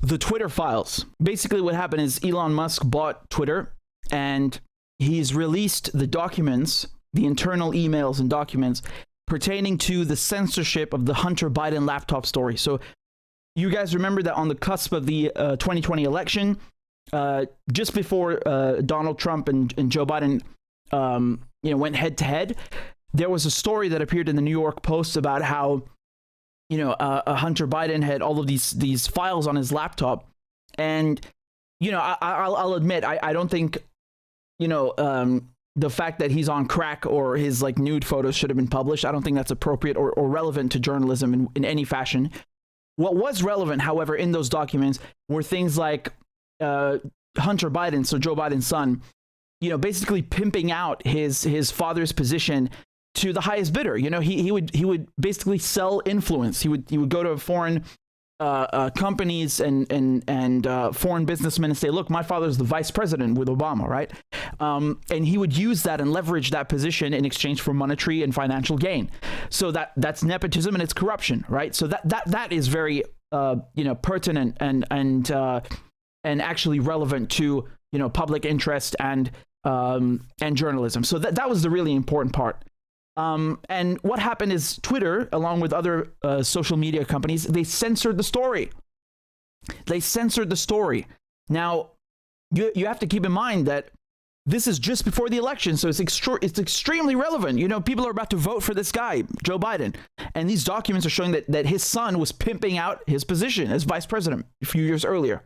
the Twitter files. Basically what happened is Elon Musk bought Twitter, and he's released the documents, the internal emails and documents pertaining to the censorship of the Hunter Biden laptop story. So you guys remember that on the cusp of the 2020 election, just before Donald Trump and Joe Biden went head to head, there was a story that appeared in the New York Post about how Hunter Biden had all of these files on his laptop. And I'll admit, I don't think the fact that he's on crack or his like nude photos should have been published. I don't think that's appropriate or relevant to journalism in any fashion. What was relevant, however, in those documents were things like Hunter Biden, so Joe Biden's son, basically pimping out his father's position to the highest bidder. He would basically sell influence. He would go to foreign companies and foreign businessmen and say, look, my father's the vice president with Obama, right? And he would use that and leverage that position in exchange for monetary and financial gain. So that's nepotism and it's corruption, right? So that is very pertinent and actually relevant to public interest and journalism. So that was the really important part. And what happened is Twitter, along with other social media companies, they censored the story. Now, you have to keep in mind that this is just before the election, so it's extremely relevant. People are about to vote for this guy, Joe Biden, and these documents are showing that his son was pimping out his position as vice president a few years earlier.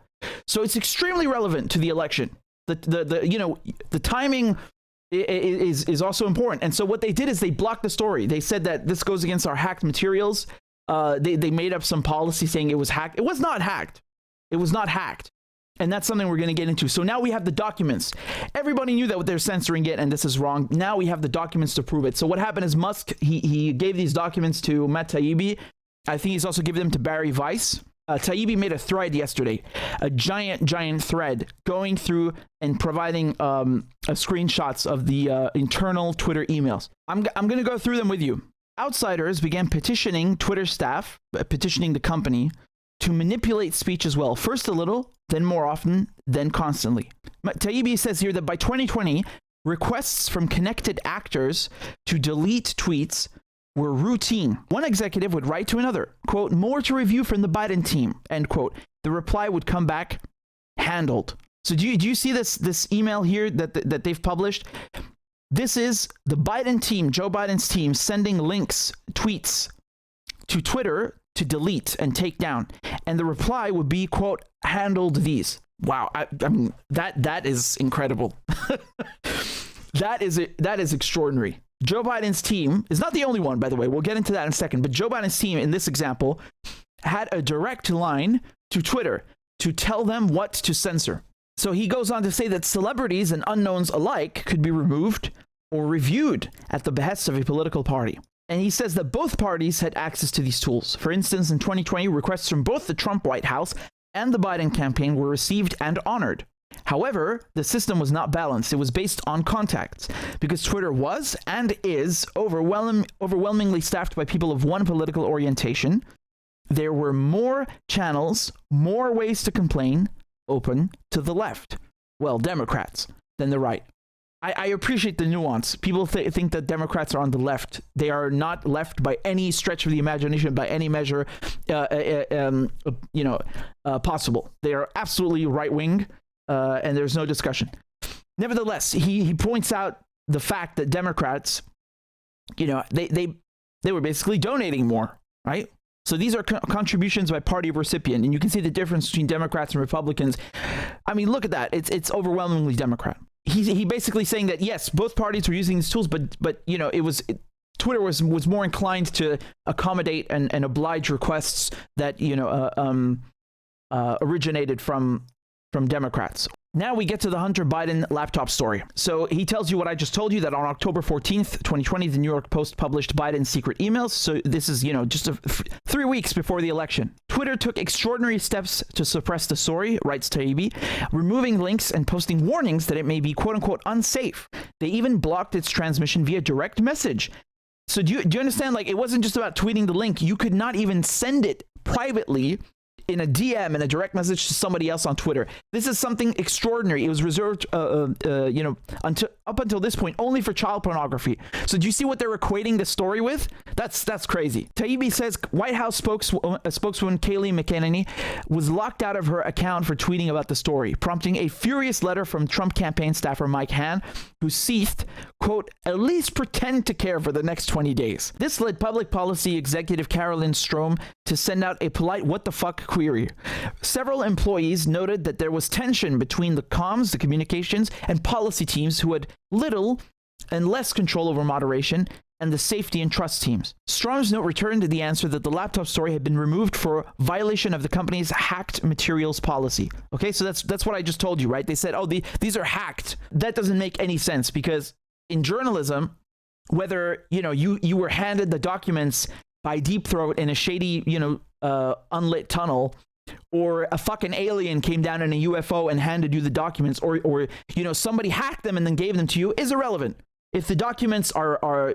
So it's extremely relevant to the election. The timing is also important. And so what they did is they blocked the story. They said that this goes against our hacked materials. They made up some policy saying it was hacked. It was not hacked. And that's something we're going to get into. So now we have the documents. Everybody knew that they're censoring it and this is wrong. Now we have the documents to prove it. So what happened is Musk, he gave these documents to Matt Taibbi. I think he's also given them to Barry Weiss. Taibbi made a thread yesterday, a giant thread going through and providing screenshots of the internal Twitter emails. I'm going to go through them with you. Outsiders began petitioning Twitter staff, petitioning the company, to manipulate speech as well. First a little, then more often, then constantly. Taibbi says here that by 2020, requests from connected actors to delete tweets were routine. One executive would write to another, quote, more to review from the Biden team, end quote. The reply would come back, handled. So do you see this email here that they've published? This is the Biden team, Joe Biden's team, sending links, tweets to Twitter to delete and take down. And the reply would be, quote, handled these. Wow. I mean, that is incredible. That is extraordinary. Joe Biden's team is not the only one, by the way. We'll get into that in a second. But Joe Biden's team, in this example, had a direct line to Twitter to tell them what to censor. So he goes on to say that celebrities and unknowns alike could be removed or reviewed at the behest of a political party. And he says that both parties had access to these tools. For instance, in 2020, requests from both the Trump White House and the Biden campaign were received and honored. However, the system was not balanced. It was based on contacts because Twitter was and is overwhelmingly staffed by people of one political orientation. There were more channels, more ways to complain open to the left. Well, Democrats than the right. I appreciate the nuance. People think that Democrats are on the left. They are not left by any stretch of the imagination, by any measure, possible. They are absolutely right-wing. And there's no discussion. Nevertheless, he points out the fact that Democrats, they were basically donating more, right? So these are contributions by party recipient, and you can see the difference between Democrats and Republicans. I mean, look at that; it's overwhelmingly Democrat. He basically saying that yes, both parties were using these tools, but Twitter was more inclined to accommodate and oblige requests that originated from Democrats. Now we get to the Hunter Biden laptop story. So he tells you what I just told you, that on October 14th, 2020, the New York Post published Biden's secret emails. So this is, just 3 weeks before the election. Twitter took extraordinary steps to suppress the story, writes Taibbi, removing links and posting warnings that it may be, quote unquote, unsafe. They even blocked its transmission via direct message. So do you understand? Like, it wasn't just about tweeting the link. You could not even send it privately in a DM, in a direct message to somebody else on Twitter. This is something extraordinary. It was reserved, up until this point, only for child pornography. So do you see what they're equating the story with? That's crazy. Taibbi says White House spokeswoman Kayleigh McEnany was locked out of her account for tweeting about the story, prompting a furious letter from Trump campaign staffer Mike Hahn, who seethed, quote, "at least pretend to care for the next 20 days. This led public policy executive Carolyn Strom to send out a polite what the fuck query. Several employees noted that there was tension between the comms, the communications, and policy teams who had little and less control over moderation, and the safety and trust teams. Strom's note returned to the answer that the laptop story had been removed for violation of the company's hacked materials policy. Okay, so that's what I just told you, right? They said, oh, these are hacked. That doesn't make any sense, because in journalism, whether you were handed the documents by Deep Throat in a shady unlit tunnel, or a fucking alien came down in a UFO and handed you the documents, or somebody hacked them and then gave them to you, is irrelevant. If the documents are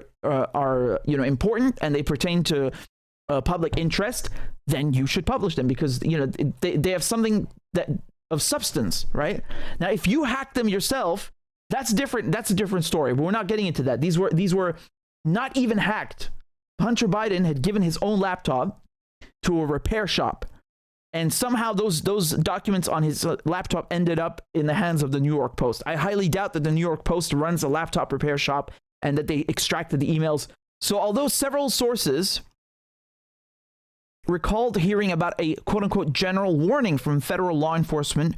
important and they pertain to public interest, then you should publish them, because they have something that of substance, right? Now, if you hack them yourself, that's different. That's a different story. But we're not getting into that. These were not even hacked. Hunter Biden had given his own laptop to a repair shop, and somehow those documents on his laptop ended up in the hands of the New York Post. I highly doubt that the New York Post runs a laptop repair shop and that they extracted the emails. So although several sources recalled hearing about a quote-unquote general warning from federal law enforcement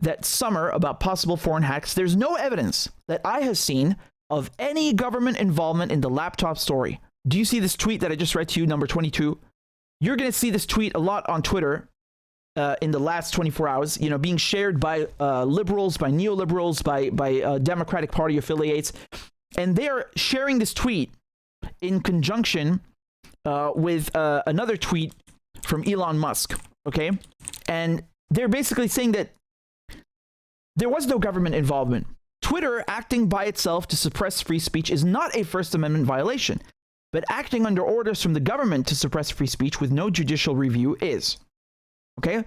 that summer about possible foreign hacks, there's no evidence that I have seen of any government involvement in the laptop story. Do you see this tweet that I just read to you, number 22? You're going to see this tweet a lot on Twitter in the last 24 hours, being shared by liberals, by neoliberals, by Democratic Party affiliates. And they're sharing this tweet in conjunction with another tweet from Elon Musk, okay? And they're basically saying that there was no government involvement. Twitter acting by itself to suppress free speech is not a First Amendment violation, but acting under orders from the government to suppress free speech with no judicial review is. Okay?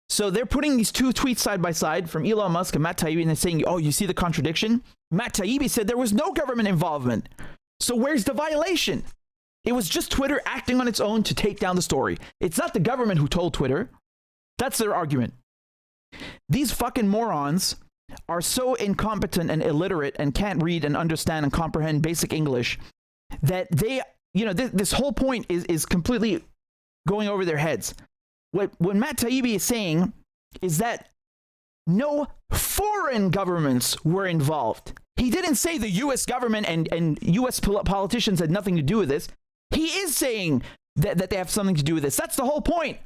So they're putting these two tweets side by side from Elon Musk and Matt Taibbi, and they're saying, oh, you see the contradiction? Matt Taibbi said there was no government involvement. So where's the violation? It was just Twitter acting on its own to take down the story. It's not the government who told Twitter. That's their argument. These fucking morons are so incompetent and illiterate and can't read and understand and comprehend basic English that they, this whole point is completely going over their heads. What Matt Taibbi is saying is that no foreign governments were involved. He didn't say the U.S. government and U.S. politicians had nothing to do with this. He is saying that they have something to do with this. That's the whole point.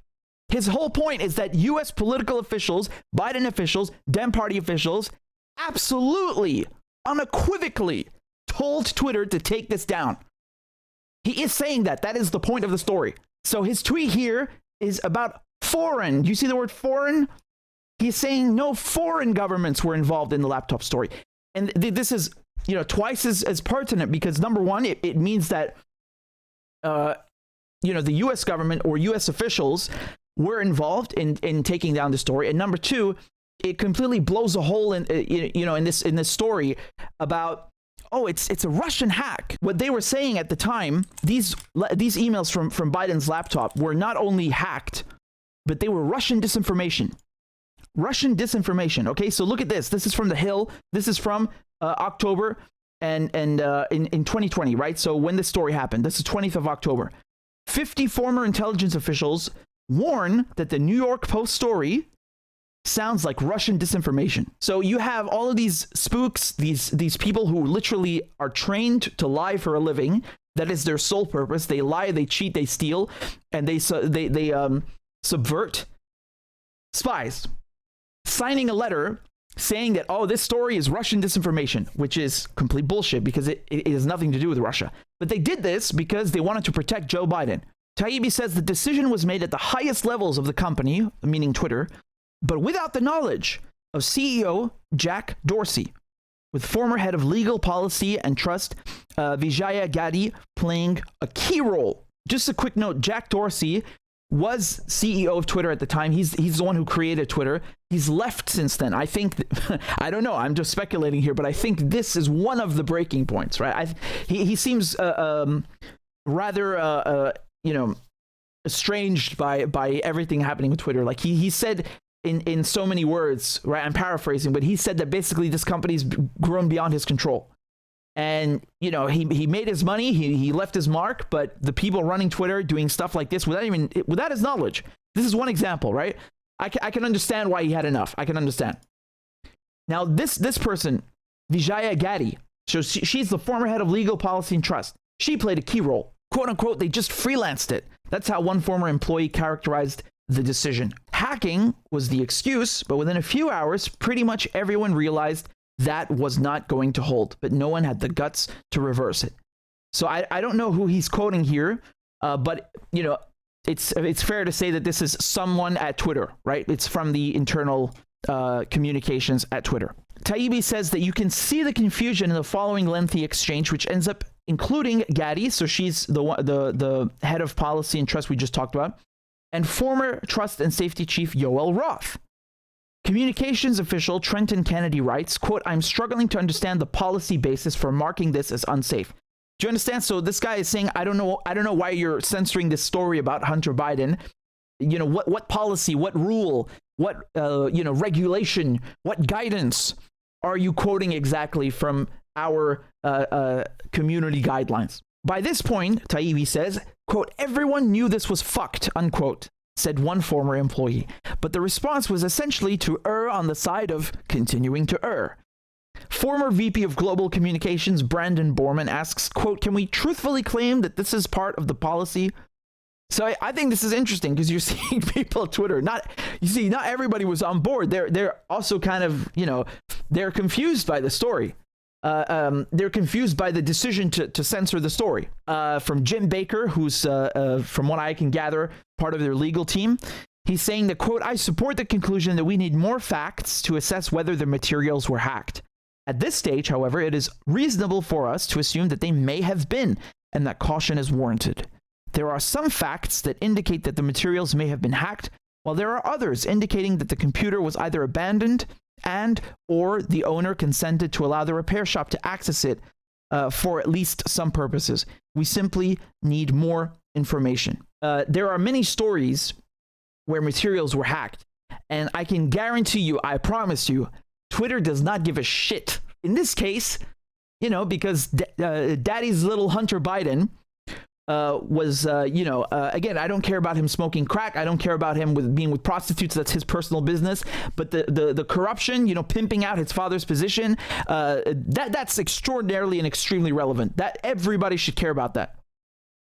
His whole point is that U.S. political officials, Biden officials, Dem Party officials, absolutely, unequivocally told Twitter to take this down. He is saying that. That is the point of the story. So his tweet here is about foreign. Do you see the word foreign? He's saying no foreign governments were involved in the laptop story. And this is, twice as pertinent, because number one, it means that, the U.S. government or U.S. officials were involved in taking down the story. And number two, it completely blows a hole in this story about, oh, it's a Russian hack. What they were saying at the time, these emails from Biden's laptop were not only hacked, but they were Russian disinformation. Russian disinformation. Okay, so look at this. This is from The Hill. This is from October and in 2020, right? So when this story happened, this is 20th of October. 50 former intelligence officials warn that the New York Post story sounds like Russian disinformation. So you have all of these spooks, these people who literally are trained to lie for a living. That is their sole purpose. They lie, they cheat, they steal, and they subvert. Spies signing a letter saying that, oh, this story is Russian disinformation, which is complete bullshit, because it has nothing to do with Russia. But they did this because they wanted to protect Joe Biden. Taibbi says the decision was made at the highest levels of the company, meaning Twitter, but without the knowledge of CEO Jack Dorsey, with former head of legal policy and trust Vijaya Gadde playing a key role. Just a quick note, Jack Dorsey was CEO of Twitter at the time. He's the one who created Twitter. He's left since then. I think, I don't know, I'm just speculating here, but I think this is one of the breaking points, right? He seems rather, estranged by everything happening with Twitter. Like he said in so many words, right? I'm paraphrasing, but he said that basically this company's grown beyond his control. And, he made his money, he left his mark, but the people running Twitter doing stuff like this without his knowledge. This is one example, right? I can understand why he had enough. I can understand. Now, this person, Vijaya Gadde, so she's the former head of legal policy and trust. She played a key role. Quote unquote, they just freelanced it. That's how one former employee characterized the decision. Hacking was the excuse, but within a few hours, pretty much everyone realized that was not going to hold, but no one had the guts to reverse it. So I don't know who he's quoting here, but it's fair to say that this is someone at Twitter, right? It's from the internal communications at Twitter. Taibbi says that you can see the confusion in the following lengthy exchange, which ends up including Gadde, so she's the head of policy and trust we just talked about, and former trust and safety chief Yoel Roth. Communications official Trenton Kennedy writes, quote, I'm struggling to understand the policy basis for marking this as unsafe. Do you understand? So this guy is saying, I don't know why you're censoring this story about Hunter Biden. What policy, what rule, what regulation, what guidance are you quoting exactly from our community guidelines? By this point, Taibbi says, quote, everyone knew this was fucked, unquote, said one former employee. But the response was essentially to err on the side of continuing to err. Former VP of Global Communications Brandon Borman asks, quote, can we truthfully claim that this is part of the policy? So I think this is interesting because you're seeing people on Twitter, not everybody was on board. They're also kind of, they're confused by the story. They're confused by the decision to censor the story. From Jim Baker, who's, from what I can gather, part of their legal team, he's saying that, quote, I support the conclusion that we need more facts to assess whether the materials were hacked. At this stage, however, it is reasonable for us to assume that they may have been, and that caution is warranted. There are some facts that indicate that the materials may have been hacked, while there are others indicating that the computer was either abandoned or the owner consented to allow the repair shop to access it for at least some purposes. We simply need more information. There are many stories where materials were hacked, and I can guarantee you, I promise you, Twitter does not give a shit. In this case, because daddy's little Hunter Biden was, again, I don't care about him smoking crack. I don't care about him being with prostitutes. That's his personal business. But the corruption, pimping out his father's position, that's extraordinarily and extremely relevant. That everybody should care about that.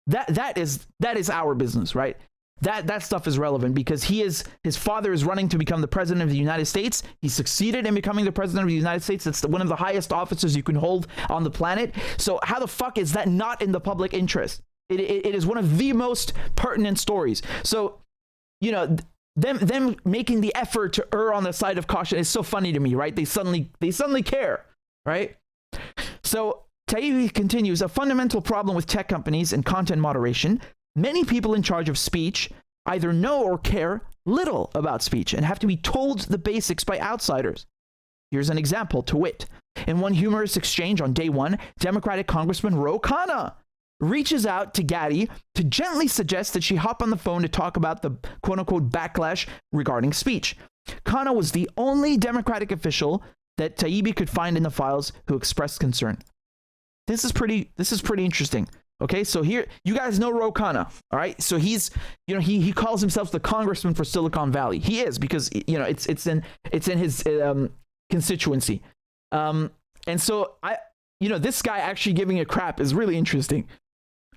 That is our business, right? That stuff is relevant because his father is running to become the president of the United States. He succeeded in becoming the president of the United States. It's one of the highest offices you can hold on the planet. So how the fuck is that not in the public interest? It is one of the most pertinent stories. So, them making the effort to err on the side of caution is so funny to me, right? They suddenly care, right? So Taibbi continues, a fundamental problem with tech companies and content moderation. Many people in charge of speech either know or care little about speech and have to be told the basics by outsiders. Here's an example, to wit. In one humorous exchange on day one, Democratic Congressman Ro Khanna reaches out to Gadde to gently suggest that she hop on the phone to talk about the quote-unquote backlash regarding speech. Khanna was the only Democratic official that Taibbi could find in the files who expressed concern. This is pretty interesting. Okay, so here, you guys know Ro Khanna, all right? So he's, he calls himself the congressman for Silicon Valley. He is, because, it's in his constituency. And so this guy actually giving a crap is really interesting.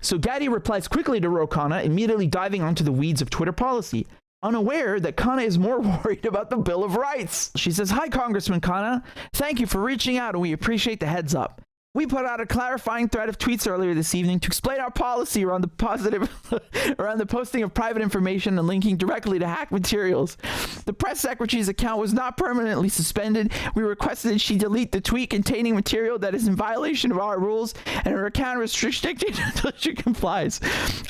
So Gadde replies quickly to Ro Khanna, immediately diving onto the weeds of Twitter policy, unaware that Khanna is more worried about the Bill of Rights. She says, hi, Congressman Khanna. Thank you for reaching out, and we appreciate the heads up. We put out a clarifying thread of tweets earlier this evening to explain our policy around the posting of private information and linking directly to hacked materials. The press secretary's account was not permanently suspended. We requested that she delete the tweet containing material that is in violation of our rules, and her account is restricted until she complies.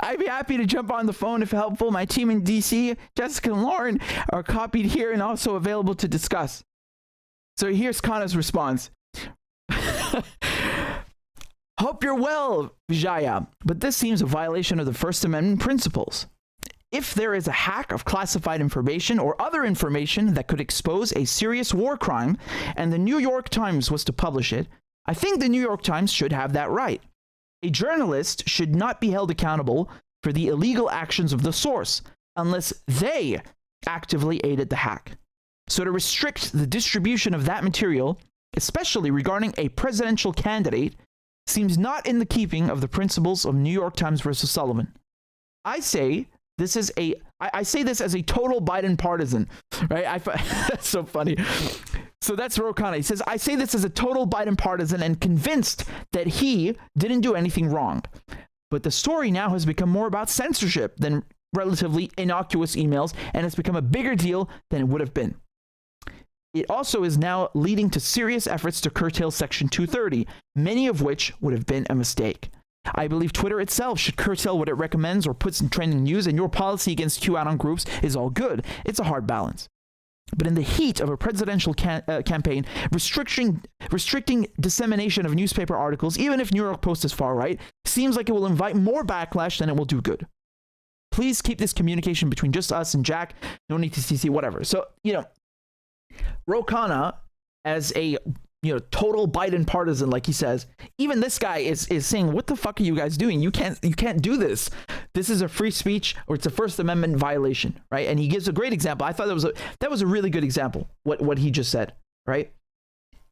I'd be happy to jump on the phone if helpful. My team in DC, Jessica and Lauren, are copied here and also available to discuss. So here's Khanna's response. Hope you're well, Vijaya, but this seems a violation of the First Amendment principles. If there is a hack of classified information or other information that could expose a serious war crime, and the New York Times was to publish it, I think the New York Times should have that right. A journalist should not be held accountable for the illegal actions of the source unless they actively aided the hack. So to restrict the distribution of that material, especially regarding a presidential candidate, seems not in the keeping of the principles of New York Times versus Sullivan. I say this as a total Biden partisan, right? That's so funny. So that's Ro Khanna. He says, I say this as a total Biden partisan and convinced that he didn't do anything wrong. But the story now has become more about censorship than relatively innocuous emails, and it's become a bigger deal than it would have been. It also is now leading to serious efforts to curtail Section 230, many of which would have been a mistake. I believe Twitter itself should curtail what it recommends or puts in trending news, and your policy against QAnon groups is all good. It's a hard balance. But in the heat of a presidential campaign, restricting dissemination of newspaper articles, even if New York Post is far right, seems like it will invite more backlash than it will do good. Please keep this communication between just us and Jack. No need to CC, whatever. So, Ro Khanna, as a total Biden partisan, like he says, even this guy is saying, what the fuck are you guys doing? You can't do this. This is a free speech, or it's a First Amendment violation, right? And he gives a great example. I thought that was a really good example, what he just said, right?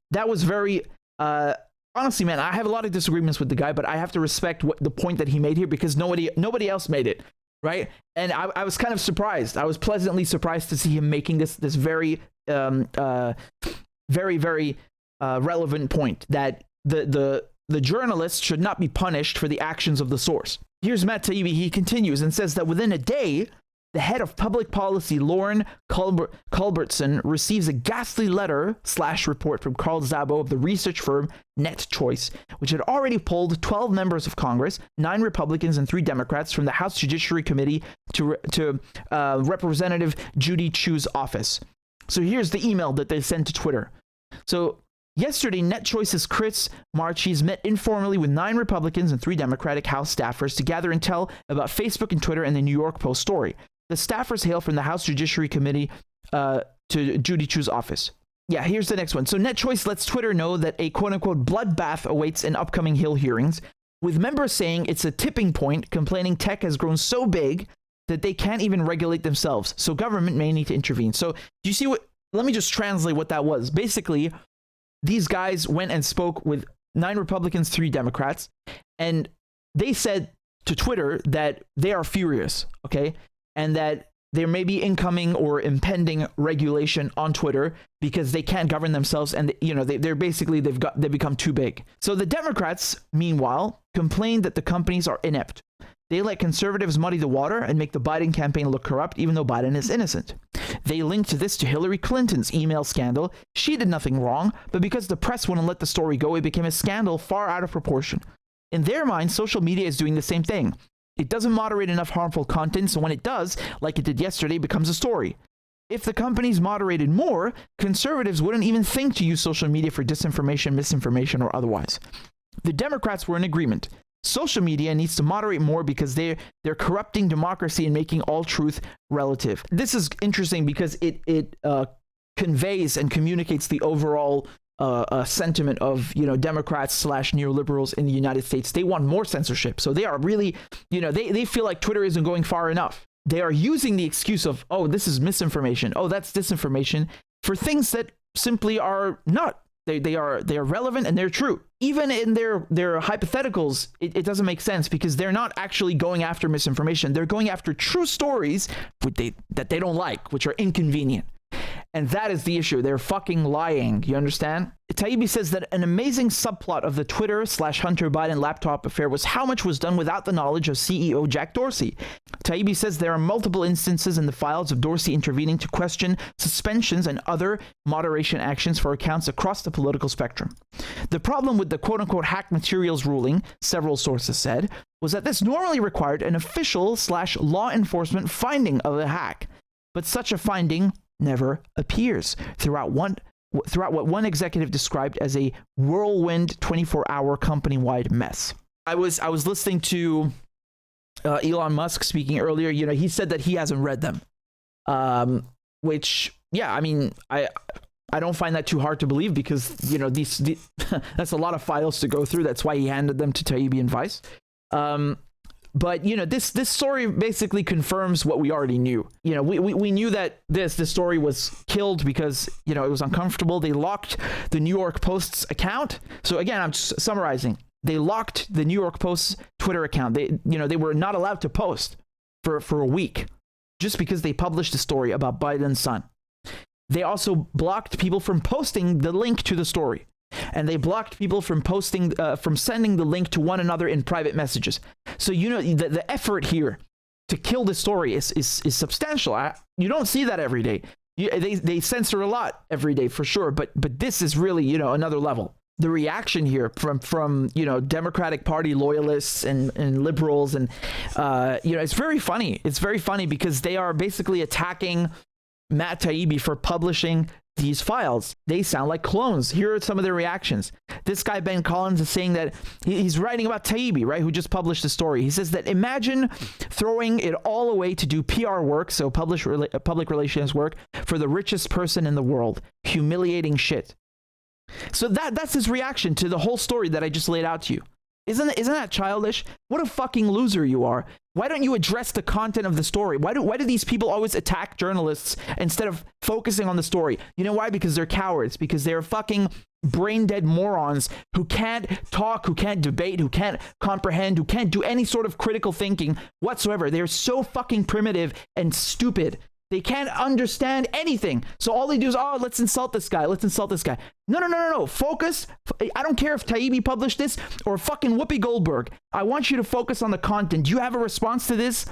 That was very honestly, man, I have a lot of disagreements with the guy, but I have to respect the point that he made here, because nobody else made it, right? And I was kind of surprised. I was pleasantly surprised to see him making this very very, very relevant point, that the journalist should not be punished for the actions of the source. Here's Matt Taibbi. He continues and says that within a day, the head of public policy, Lauren Culbertson, receives a ghastly letter/report from Carl Szabo of the research firm NetChoice, which had already polled 12 members of Congress, 9 Republicans and 3 Democrats, from the House Judiciary Committee to Representative Judy Chu's office. So here's the email that they sent to Twitter. So yesterday, NetChoice's Chris Marchese met informally with 9 Republicans and 3 Democratic House staffers to gather intel about Facebook and Twitter and the New York Post story. The staffers hail from the House Judiciary Committee to Judy Chu's office. Yeah, here's the next one. So NetChoice lets Twitter know that a quote-unquote bloodbath awaits in upcoming Hill hearings, with members saying it's a tipping point, complaining tech has grown so big that they can't even regulate themselves, so government may need to intervene. So do you see what? Let me just translate what that was. Basically, these guys went and spoke with 9 Republicans, 3 Democrats, and they said to Twitter that they are furious, okay? And that there may be incoming or impending regulation on Twitter because they can't govern themselves, and they're basically they've become too big. So the Democrats, meanwhile, complained that the companies are inept. They let conservatives muddy the water and make the Biden campaign look corrupt, even though Biden is innocent. They linked this to Hillary Clinton's email scandal. She did nothing wrong, but because the press wouldn't let the story go, it became a scandal far out of proportion. In their mind, social media is doing the same thing. It doesn't moderate enough harmful content, so when it does, like it did yesterday, it becomes a story. If the companies moderated more, conservatives wouldn't even think to use social media for disinformation, misinformation, or otherwise. The Democrats were in agreement. Social media needs to moderate more because they're corrupting democracy and making all truth relative. This is interesting because it conveys and communicates the overall sentiment of Democrats / neoliberals in the United States. They want more censorship, so they are really they feel like Twitter isn't going far enough. They are using the excuse of, oh, this is misinformation, oh, that's disinformation, for things that simply are not. They are relevant and they're true. Even in their hypotheticals, it doesn't make sense because they're not actually going after misinformation. They're going after true stories that they don't like, which are inconvenient. And that is the issue. They're fucking lying. You understand? Taibbi says that an amazing subplot of the Twitter/Hunter Biden laptop affair was how much was done without the knowledge of CEO Jack Dorsey. Taibbi says there are multiple instances in the files of Dorsey intervening to question suspensions and other moderation actions for accounts across the political spectrum. The problem with the quote-unquote hack materials ruling, several sources said, was that this normally required an official/law enforcement finding of the hack. But such a finding never appears throughout what one executive described as a whirlwind 24-hour company-wide mess. I was listening to Elon Musk speaking earlier. You know, he said that he hasn't read them, which, yeah, I mean, I don't find that too hard to believe because, you know, these that's a lot of files to go through. That's why he handed them to Taibbi and Vice. But, you know, this story basically confirms what we already knew. You know, we knew that this story was killed because, you know, it was uncomfortable. They locked the New York Post's account. So again, I'm just summarizing. They locked the New York Post's Twitter account. They were not allowed to post for a week just because they published a story about Biden's son. They also blocked people from posting the link to the story. And they blocked people from posting, from sending the link to one another in private messages. So, you know, the effort here to kill the story is substantial. You don't see that every day. They censor a lot every day for sure. But this is really, you know, another level. The reaction here from you know, Democratic Party loyalists and liberals and, you know, it's very funny. It's very funny because they are basically attacking Matt Taibbi for publishing these files. They sound like clones. Here are some of their reactions. This guy, Ben Collins, is saying that he's writing about Taibbi, right, who just published the story. He says that imagine throwing it all away to do PR work, so public relations work, for the richest person in the world. Humiliating shit. So that's his reaction to the whole story that I just laid out to you. Isn't that childish? What a fucking loser you are. Why don't you address the content of the story? Why do these people always attack journalists instead of focusing on the story? You know why? Because they're cowards. Because they're fucking brain-dead morons who can't talk, who can't debate, who can't comprehend, who can't do any sort of critical thinking whatsoever. They're so fucking primitive and stupid. They can't understand anything. So all they do is, oh, let's insult this guy. Let's insult this guy. No. Focus. I don't care if Taibbi published this or fucking Whoopi Goldberg. I want you to focus on the content. Do you have a response to this?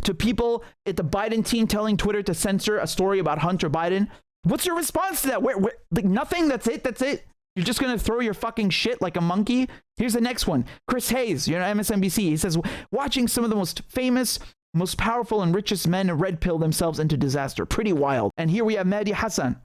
To people at the Biden team telling Twitter to censor a story about Hunter Biden? What's your response to that? Like nothing? That's it? You're just going to throw your fucking shit like a monkey? Here's the next one. Chris Hayes, you know, MSNBC. He says, watching some of the most famous, most powerful and richest men red pill themselves into disaster. Pretty wild. And here we have Mehdi Hassan.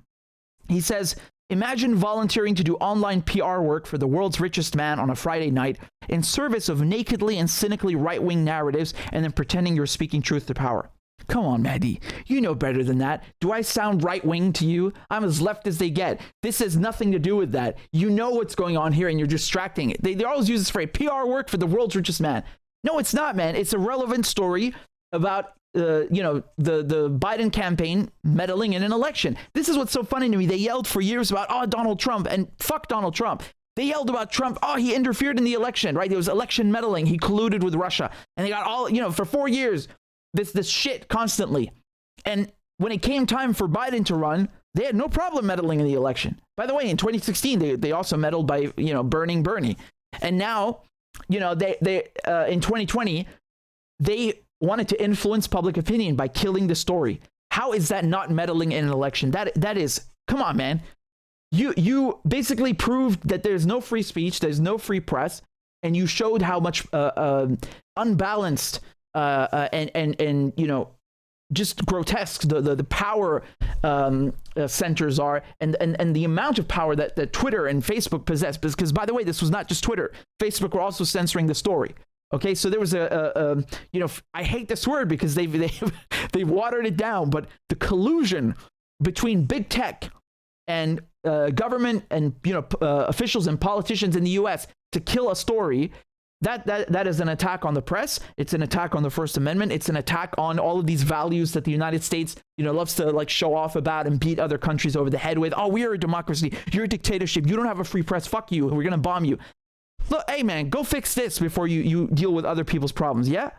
He says, imagine volunteering to do online PR work for the world's richest man on a Friday night in service of nakedly and cynically right-wing narratives and then pretending you're speaking truth to power. Come on, Mehdi. You know better than that. Do I sound right-wing to you? I'm as left as they get. This has nothing to do with that. You know what's going on here and you're distracting it. They always use this phrase, PR work for the world's richest man. No, it's not, man. It's a relevant story about, you know, the Biden campaign meddling in an election. This is what's so funny to me. They yelled for years about, oh, Donald Trump, and fuck Donald Trump. They yelled about Trump, oh, he interfered in the election, right? There was election meddling. He colluded with Russia. And they got all, you know, for 4 years, this shit constantly. And when it came time for Biden to run, they had no problem meddling in the election. By the way, in 2016, they also meddled by, you know, burning Bernie. And now, you know, they in 2020, they wanted to influence public opinion by killing the story. How is that not meddling in an election? That is, come on, man. You basically proved that there's no free speech, there's no free press, and you showed how much unbalanced and you know, just grotesque the power centers are, and the amount of power that Twitter and Facebook possess. Because by the way, this was not just Twitter. Facebook were also censoring the story. Okay, so there was a you know, I hate this word because they've watered it down, but the collusion between big tech and government and, you know, officials and politicians in the U.S. to kill a story, that is an attack on the press. It's an attack on the First Amendment. It's an attack on all of these values that the United States, you know, loves to like show off about and beat other countries over the head with. Oh, we are a democracy. You're a dictatorship. You don't have a free press. Fuck you. We're gonna bomb you. Look, hey man, go fix this before you deal with other people's problems. Yeah.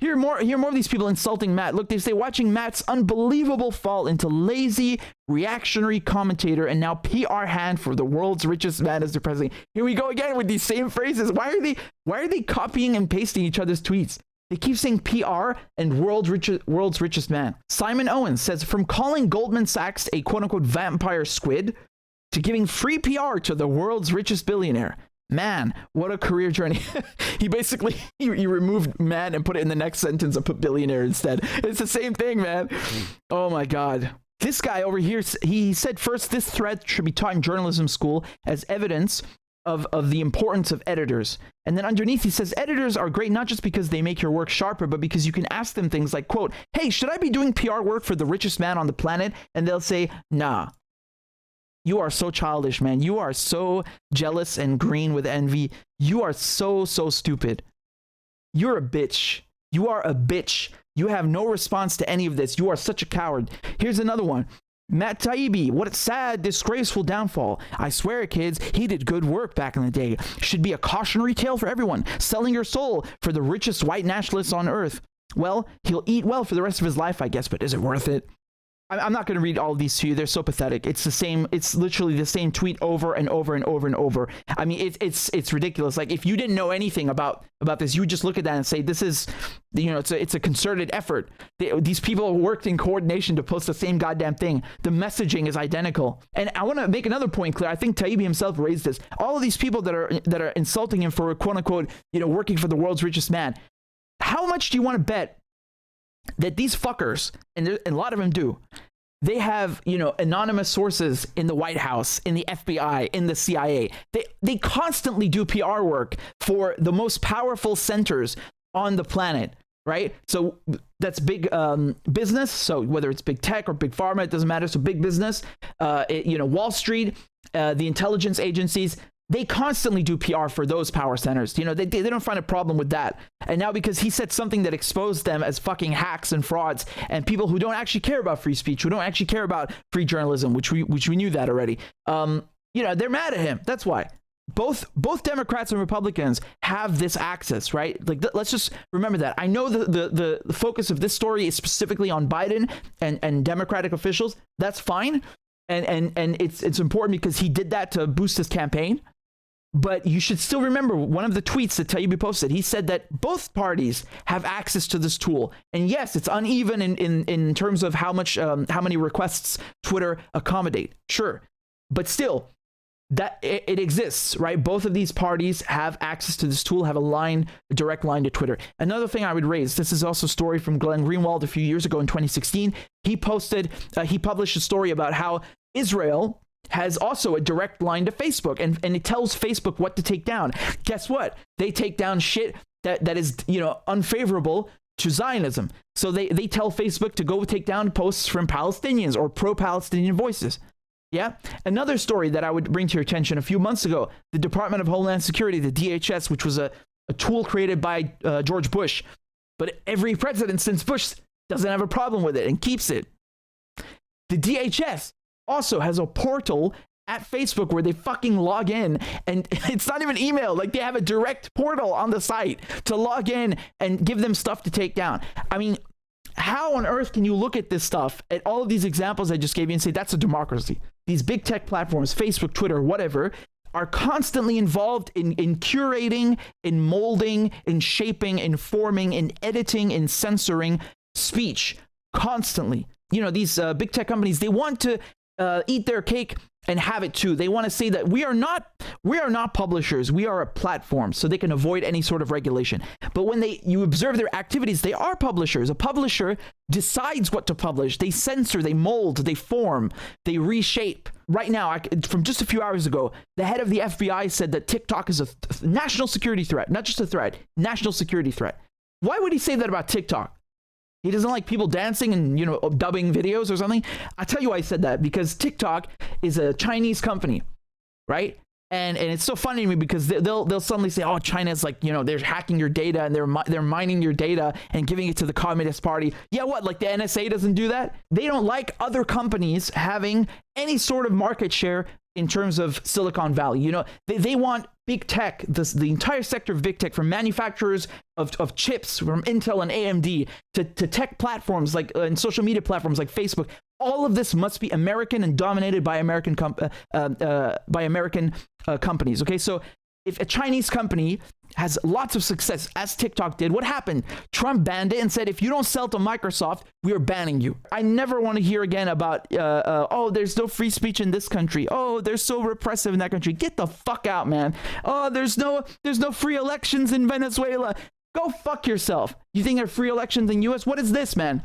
You Hear more of these people insulting Matt. Look, they say, watching Matt's unbelievable fall into lazy, reactionary commentator and now PR hand for the world's richest man as the president. Here we go again with these same phrases. Why are they copying and pasting each other's tweets? They keep saying PR and world's richest man. Simon Owens says, from calling Goldman Sachs a quote-unquote vampire squid to giving free PR to the world's richest billionaire. Man, what a career journey. He basically, he removed man and put it in the next sentence and put billionaire instead. It's the same thing, man. Oh my God. This guy over here, he said first, this thread should be taught in journalism school as evidence of the importance of editors. And then underneath he says, editors are great not just because they make your work sharper, but because you can ask them things like, quote, hey, should I be doing PR work for the richest man on the planet? And they'll say, nah. You are so childish, man. You are so jealous and green with envy. You are so stupid. You're a bitch. You are a bitch. You have no response to any of this. You are such a coward. Here's another one. Matt Taibbi, what a sad, disgraceful downfall. I swear, kids, he did good work back in the day. Should be a cautionary tale for everyone. Selling your soul for the richest white nationalists on earth. Well, he'll eat well for the rest of his life, I guess, but is it worth it? I'm not going to read all of these to you. They're so pathetic. It's the same. It's literally the same tweet over and over and over and over. I mean, it's ridiculous. Like, if you didn't know anything about this, you would just look at that and say, this is, you know, it's a concerted effort. These people worked in coordination to post the same goddamn thing. The messaging is identical. And I want to make another point clear. I think Taibbi himself raised this. All of these people that are insulting him for quote unquote, you know, working for the world's richest man. How much do you want to bet that these fuckers, and a lot of them do, they have, you know, anonymous sources in the White House, in the FBI, in the CIA. They constantly do PR work for the most powerful centers on the planet, right? So that's big business. So whether it's big tech or big pharma, it doesn't matter. So big business, you know, Wall Street, the intelligence agencies, they constantly do PR for those power centers. You know, they don't find a problem with that. And now because he said something that exposed them as fucking hacks and frauds and people who don't actually care about free speech, who don't actually care about free journalism, which we knew that already. You know, they're mad at him. That's why. Both Democrats and Republicans have this access, right? Like, let's just remember that. I know the focus of this story is specifically on Biden and Democratic officials. That's fine. And it's important because he did that to boost his campaign. But you should still remember one of the tweets that Taibbi posted. He said that both parties have access to this tool. And yes, it's uneven in terms of how many requests Twitter accommodate. Sure. But still, that it exists, right? Both of these parties have access to this tool, have a direct line to Twitter. Another thing I would raise, this is also a story from Glenn Greenwald a few years ago in 2016. He published a story about how Israel has also a direct line to Facebook, and it tells Facebook what to take down. Guess what? They take down shit that is, you know, unfavorable to Zionism. So they tell Facebook to go take down posts from Palestinians or pro-Palestinian voices. Yeah. Another story that I would bring to your attention: a few months ago, the Department of Homeland Security, the DHS, which was a tool created by George Bush, but every president since Bush doesn't have a problem with it and keeps it. The DHS also has a portal at Facebook where they fucking log in, and it's not even email. Like, they have a direct portal on the site to log in and give them stuff to take down. I mean, how on earth can you look at this stuff, at all of these examples I just gave you, and say that's a democracy? These big tech platforms, Facebook, Twitter, whatever, are constantly involved in curating, in molding, in shaping, in forming, in editing, in censoring speech constantly. You know, these big tech companies, they want to eat their cake and have it too. They want to say that we are not publishers, we are a platform, so they can avoid any sort of regulation. But when you observe their activities, they are publishers. A publisher decides what to publish. They censor, they mold, they form, they reshape. Right now, from just a few hours ago, the head of the FBI said that TikTok is a national security threat. Not just a threat, national security threat. Why would he say that about TikTok? He doesn't like people dancing and, you know, dubbing videos or something. I'll tell you why I said that, because TikTok is a Chinese company, right? And it's so funny to me because they'll suddenly say, oh, China's like, you know, they're hacking your data and they're mining your data and giving it to the Communist Party. Yeah, what? Like the NSA doesn't do that? They don't like other companies having any sort of market share in terms of Silicon Valley. You know, they want big tech, the entire sector of big tech, from manufacturers of chips, from Intel and AMD to tech platforms like and social media platforms like Facebook. All of this must be American and dominated by American companies. Okay, so if a Chinese company has lots of success, as TikTok did, what happened? Trump banned it and said, if you don't sell to Microsoft, we are banning you. I never want to hear again about, oh, there's no free speech in this country. Oh, they're so repressive in that country. Get the fuck out, man. Oh, there's no free elections in Venezuela. Go fuck yourself. You think there are free elections in US? What is this, man?